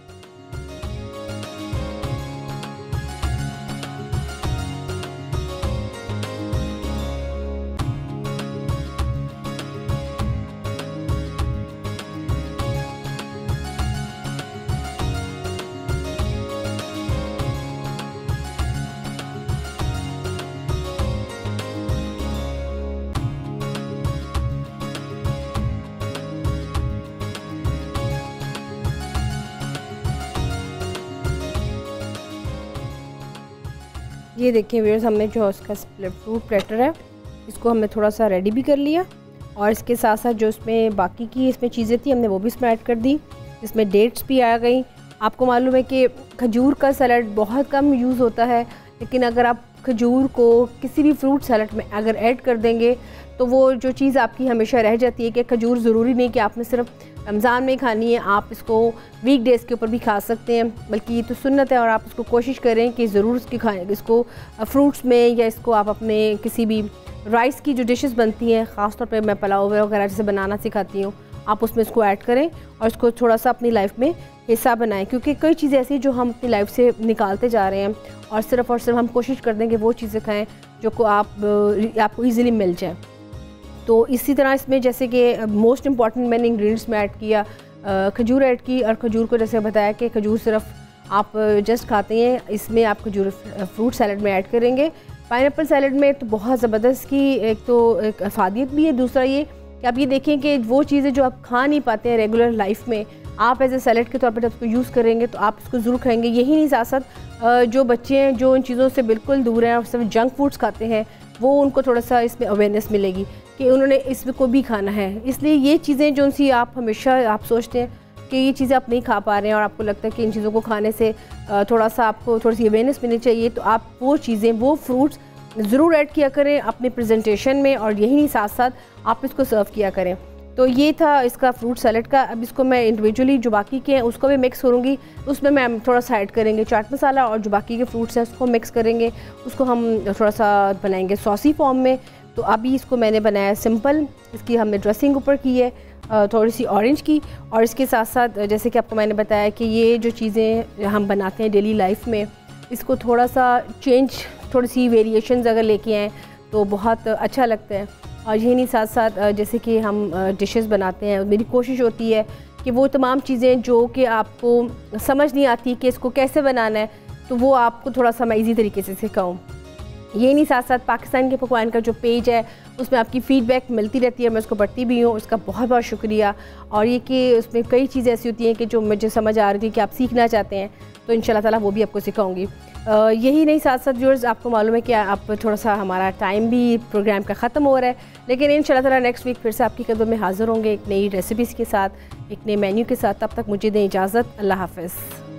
ये देखिए व्यूअर्स, हमने जो इसका फ्रूट प्लेटर है इसको हमने थोड़ा सा रेडी भी कर लिया और इसके साथ साथ जो इसमें बाकी की इसमें चीज़ें थी हमने वो भी इसमें ऐड कर दी। इसमें डेट्स भी आ गई। आपको मालूम है कि खजूर का सैलड बहुत कम यूज़ होता है, लेकिन अगर आप खजूर को किसी भी फ्रूट सैलड में अगर ऐड कर देंगे तो वो जो चीज़ आपकी हमेशा रह जाती है कि खजूर ज़रूरी नहीं कि आपने सिर्फ रमज़ान में खानी है, आप इसको वीक डेज़ के ऊपर भी खा सकते हैं, बल्कि ये तो सुन्नत है और आप इसको कोशिश करें कि ज़रूर इसकी खाएँ, इसको फ्रूट्स में या इसको आप अपने किसी भी राइस की जो डिशेस बनती हैं, ख़ास तौर पे मैं पुलाव वगैरह जैसे बनाना सिखाती हूँ, आप उसमें इसको ऐड करें और इसको थोड़ा सा अपनी लाइफ में हिस्सा बनाएं, क्योंकि कई चीज़ें ऐसी जो हम अपनी लाइफ से निकालते जा रहे हैं और सिर्फ हम कोशिश कर दें कि वो चीज़ें खाएँ जो को आपको ईज़िली मिल जाए। तो इसी तरह इसमें जैसे कि मोस्ट इम्पॉर्टेंट मैंने इंग्रेडिएंट्स में ऐड किया, खजूर ऐड की, और खजूर को जैसे बताया कि खजूर सिर्फ आप जस्ट खाते हैं, इसमें आप खजूर फ्रूट सैलड में ऐड करेंगे। पाइनएप्पल सैलड में तो बहुत ज़बरदस्त की एक तो एक अफादियत भी है, दूसरा ये कि आप ये देखें कि वो चीज़ें जो आप खा नहीं पाते हैं रेगुलर लाइफ में, आप एज ए सैलड के तौर पर जब इसको यूज़ करेंगे तो आप इसको ज़रूर खाएंगे। यही नहीं, साथ साथ जो बच्चे हैं जो इन चीज़ों से बिल्कुल दूर हैं और सिर्फ जंक फूड्स खाते हैं, वो उनको थोड़ा सा इसमें अवेयरनेस मिलेगी कि उन्होंने इसमें को भी खाना है। इसलिए ये चीज़ें जो सी आप हमेशा आप सोचते हैं कि ये चीज़ें आप नहीं खा पा रहे हैं और आपको लगता है कि इन चीज़ों को खाने से थोड़ा सा आपको थोड़ी सी अवेयरनेस मिलनी चाहिए, तो आप वो चीज़ें, वो फ्रूट्स ज़रूर ऐड किया करें अपने प्रेजेंटेशन में, और यही नहीं साथ साथ आप इसको सर्व किया करें। तो ये था इसका फ्रूट सैलड का। अब इसको मैं इंडिविजुअली जो बाकी के हैं उसको भी मिक्स करूँगी, उसमें मैं थोड़ा सा ऐड करेंगे चाट मसाला, और जो बाकी के फ्रूट्स हैं उसको मिक्स करेंगे, उसको हम थोड़ा सा बनाएंगे सॉसी फॉर्म में। तो अभी इसको मैंने बनाया सिंपल, इसकी हमने ड्रेसिंग ऊपर की है थोड़ी सी ऑरेंज की, और इसके साथ साथ जैसे कि आपको मैंने बताया कि ये जो चीज़ें हम बनाते हैं डेली लाइफ में, इसको थोड़ा सा चेंज, थोड़ी सी वेरिएशंस अगर लेके आएँ तो बहुत अच्छा लगता है। और यही नहीं, साथ साथ जैसे कि हम डिशेस बनाते हैं, मेरी कोशिश होती है कि वो तमाम चीज़ें जो कि आपको समझ नहीं आती कि इसको कैसे बनाना है, तो वो आपको थोड़ा सा मैं ईज़ी तरीके से सिखाऊँ। ये नहीं, साथ साथ पाकिस्तान के पकवान का जो पेज है उसमें आपकी फ़ीडबैक मिलती रहती है, मैं उसको पढ़ती भी हूँ, उसका बहुत बहुत शुक्रिया। और ये कि उसमें कई चीज़ें ऐसी होती हैं कि जो मुझे समझ आ रही थी कि आप सीखना चाहते हैं, तो इंशाल्लाह ताला वो भी आपको सिखाऊंगी। यही नहीं, साथ साथ व्यूअर्स आपको मालूम है कि आप थोड़ा सा हमारा टाइम भी प्रोग्राम का ख़त्म हो रहा है, लेकिन इंशाल्लाह ताला नेक्स्ट वीक फिर से आपकी कदम में हाज़िर होंगे एक नई रेसिपीज़ के साथ, एक नए मेन्यू के साथ। तब तक मुझे दें इजाज़त, अल्लाह हाफ़िज़।